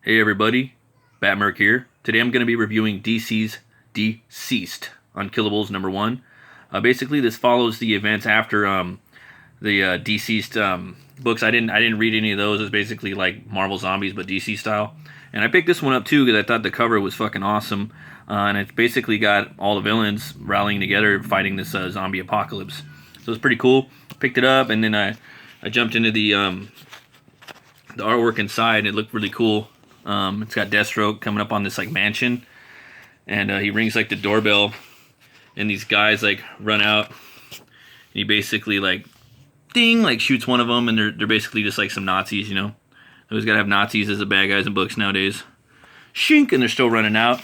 Hey everybody, Batmerk here. Today I'm going to be reviewing DC's Dceased Unkillables #1. Basically, this follows the events after the Dceased books. I didn't read any of those. It's basically like Marvel Zombies, but DC style. And I picked this one up too because I thought the cover was fucking awesome. And it's basically got all the villains rallying together, fighting this zombie apocalypse. So it's pretty cool. Picked it up, and then I jumped into the artwork inside. It looked really cool. It's got Deathstroke coming up on this like mansion, and he rings like the doorbell, and these guys like run out, and he basically like ding, like shoots one of them, and they're basically just like some Nazis, you know. Always gotta have Nazis as the bad guys in books nowadays. Shink, and they're still running out.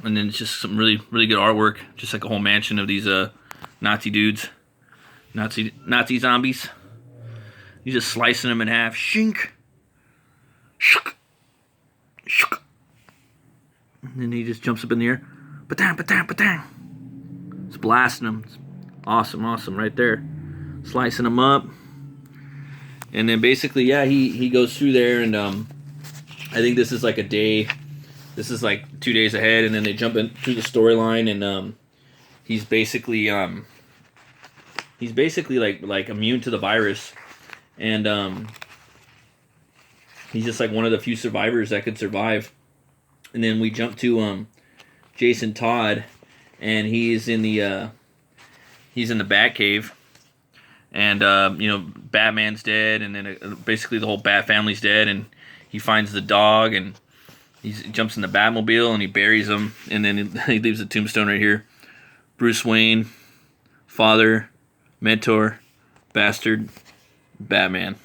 And then it's just some really good artwork, just like a whole mansion of these Nazi dudes, Nazi zombies. He's just slicing them in half. Shink. Shuk. Shuk. And then he just jumps up in the air. Batang, batang, batang. It's blasting them. It's awesome right there. Slicing them up. And then basically, yeah, he goes through there, and I think this is like a day. This is like 2 days ahead, and then they jump in through the storyline, and he's basically like immune to the virus, and he's just like one of the few survivors that could survive. And then we jump to Jason Todd, and he's in the Batcave, and Batman's dead, and then basically the whole Bat family's dead, and he finds the dog, and he jumps in the Batmobile, and he buries him, and then he leaves a tombstone right here. Bruce Wayne, father, mentor, bastard, Batman.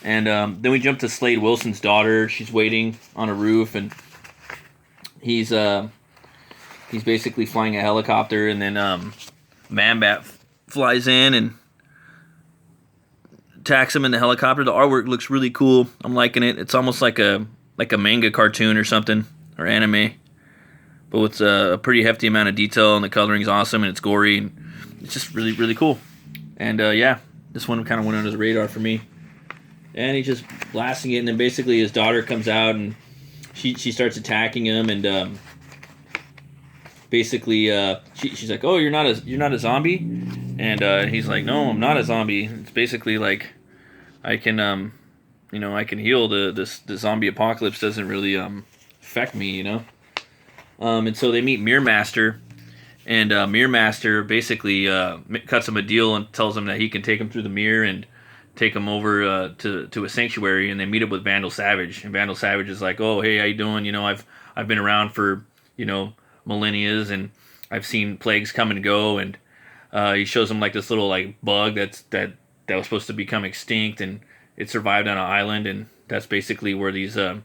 And then we jump to Slade Wilson's daughter. She's waiting on a roof, and he's basically flying a helicopter, and then Man-Bat flies in and attacks him in the helicopter. The artwork looks really cool. I'm liking it. It's almost like a manga cartoon or something, or anime, but with a pretty hefty amount of detail, and the coloring's awesome, and it's gory, and it's just really cool. And yeah, this one kind of went under the radar for me. And he's just blasting it, and then basically his daughter comes out, and she starts attacking him, and basically she's like, "Oh, you're not a zombie," and he's like, "No, I'm not a zombie. It's basically like I can I can heal the zombie apocalypse doesn't really affect me, you know." And so they meet Mirror Master, and Mirror Master basically cuts him a deal and tells him that he can take him through the mirror and take him over to a sanctuary, and they meet up with Vandal Savage. And Vandal Savage is like, "Oh, hey, how you doing? You know, I've been around for millennias, and I've seen plagues come and go." And he shows him like this little like bug that was supposed to become extinct, and it survived on an island, and that's basically where these where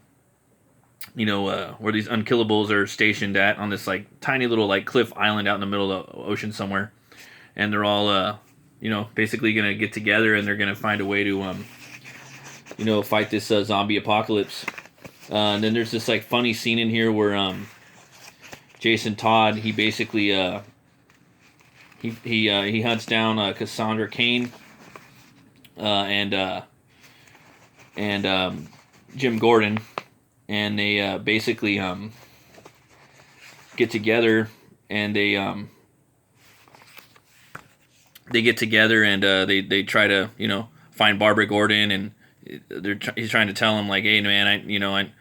these unkillables are stationed at, on this like tiny little like cliff island out in the middle of the ocean somewhere, and they're all basically gonna get together, and they're gonna find a way to fight this zombie apocalypse. And then there's this like funny scene in here where Jason Todd, he basically he hunts down Cassandra Cain and Jim Gordon, and they basically get together, and they get together, and they try to find Barbara Gordon, and he's trying to tell him like, "Hey man,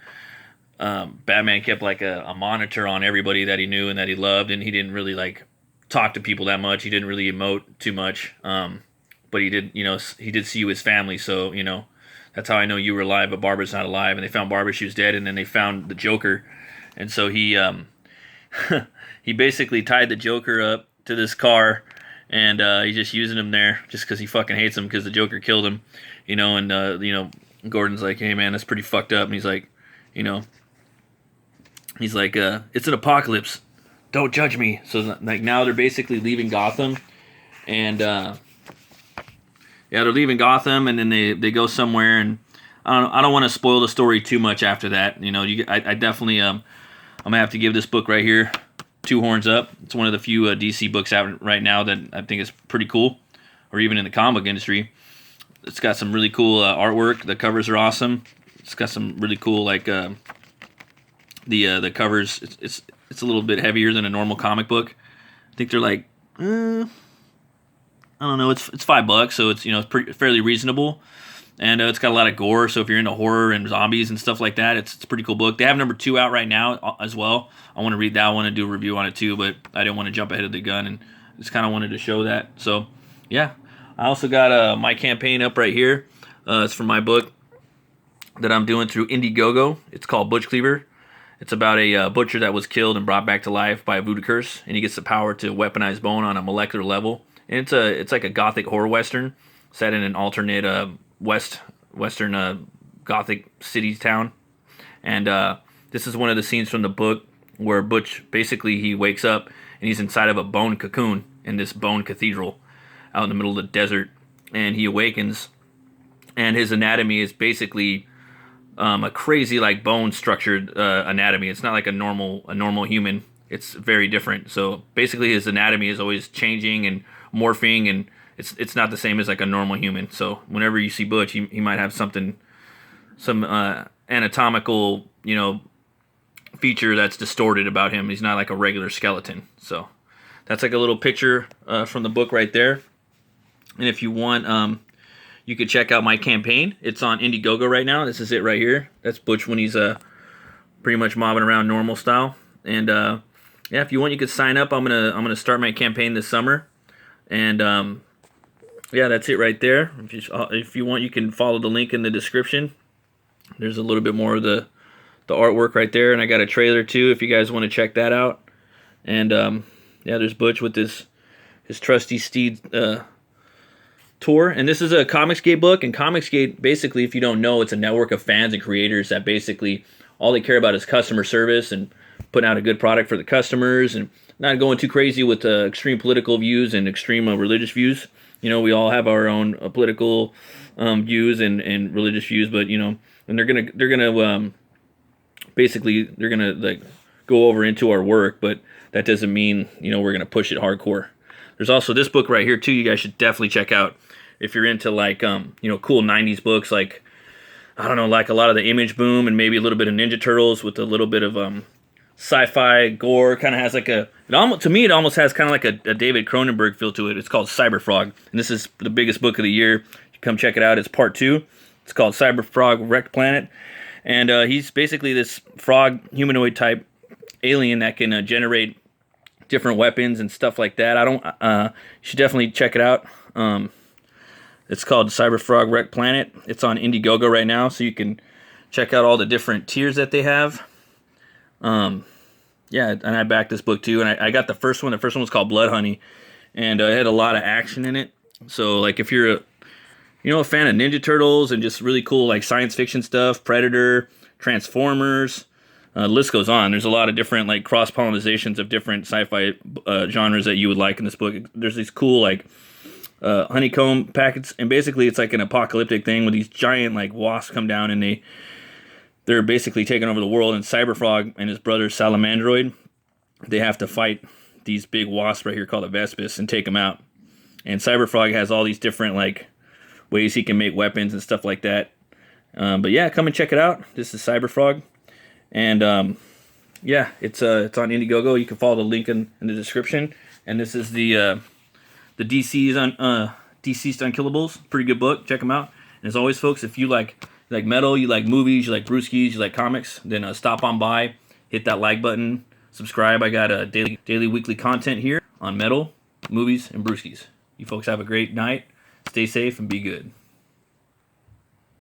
Batman kept like a monitor on everybody that he knew and that he loved, and he didn't really like talk to people that much. He didn't really emote too much, but he did see you as family, so that's how I know you were alive, but Barbara's not alive." And they found Barbara; she was dead, and then they found the Joker, and so he he basically tied the Joker up to this car. And he's just using him there just because he fucking hates him because the Joker killed him, and Gordon's like, "Hey man, that's pretty fucked up," and he's like, "It's an apocalypse, don't judge me." So like now they're basically leaving Gotham, and they're leaving Gotham, and then they go somewhere, and I don't want to spoil the story too much after that. I definitely I'm gonna have to give this book right here 2 horns up. It's one of the few DC books out right now that I think is pretty cool, or even in the comic book industry. It's got some really cool artwork. The covers are awesome. It's got some really cool like the covers. It's a little bit heavier than a normal comic book. I think they're like I don't know. It's $5, so it's it's fairly reasonable. And it's got a lot of gore, so if you're into horror and zombies and stuff like that, it's a pretty cool book. They have number 2 out right now as well. I want to read that one and do a review on it too, but I didn't want to jump ahead of the gun and just kind of wanted to show that. So, yeah. I also got my campaign up right here. It's from my book that I'm doing through Indiegogo. It's called Butch CLEAVER. It's about a butcher that was killed and brought back to life by a voodoo curse, and he gets the power to weaponize bone on a molecular level. And it's like a gothic horror western set in an alternate western gothic city town. And this is one of the scenes from the book where Butch basically he wakes up and he's inside of a bone cocoon in this bone cathedral out in the middle of the desert, and he awakens, and his anatomy is basically a crazy like bone structured anatomy. It's not like a normal human. It's very different. So basically his anatomy is always changing and morphing, and it's not the same as like a normal human. So whenever you see Butch, he might have some anatomical feature that's distorted about him. He's not like a regular skeleton. So that's like a little picture from the book right there. And if you want, you could check out my campaign. It's on Indiegogo right now. This is it right here. That's Butch when he's pretty much mobbing around normal style. And yeah, if you want, you could sign up. I'm gonna start my campaign this summer. And yeah, that's it right there. If you want, you can follow the link in the description. There's a little bit more of the artwork right there, and I got a trailer too if you guys want to check that out. And yeah, there's Butch with his trusty steed tour. And this is a Comicsgate book, and Comicsgate, basically, if you don't know, it's a network of fans and creators that basically all they care about is customer service and putting out a good product for the customers and not going too crazy with extreme political views and extreme religious views. We all have our own political views and religious views, but and they're gonna basically they're gonna like go over into our work, but that doesn't mean we're gonna push it hardcore. There's also this book right here too. You guys should definitely check out if you're into like cool 90s books, like I don't know, like a lot of the Image Boom and maybe a little bit of Ninja Turtles with a little bit of sci-fi gore. Kind of has like it almost has kind of like a David Cronenberg feel to it. It's called CYBERFROG, and this is the biggest book of the year. Come check it out. It's part 2. It's called CYBERFROG REKT Planet, and he's basically this frog humanoid type alien that can generate different weapons and stuff like that. You should definitely check it out. It's called CYBERFROG REKT Planet. It's on Indiegogo right now, so you can check out all the different tiers that they have. Yeah, and I backed this book too, and I got the first one. The first one was called Blood Honey, and it had a lot of action in it. So like if you're a fan of Ninja Turtles and just really cool like science fiction stuff, Predator, Transformers, the list goes on. There's a lot of different like cross-pollinizations of different sci-fi genres that you would like in this book. There's these cool like honeycomb packets, and basically it's like an apocalyptic thing where these giant like wasps come down and they're basically taking over the world, and CyberFrog and his brother Salamandroid, they have to fight these big wasps right here called a Vespis and take them out. And CyberFrog has all these different like ways he can make weapons and stuff like that. But yeah, come and check it out. This is CyberFrog, and yeah, it's on Indiegogo. You can follow the link in the description. And this is the Dceased Unkillables. Pretty good book. Check them out. And as always, folks, if you like metal, you like movies, you like brewskis, you like comics, then stop on by, hit that like button, subscribe. I got daily, weekly content here on metal, movies, and brewskis. You folks have a great night. Stay safe and be good.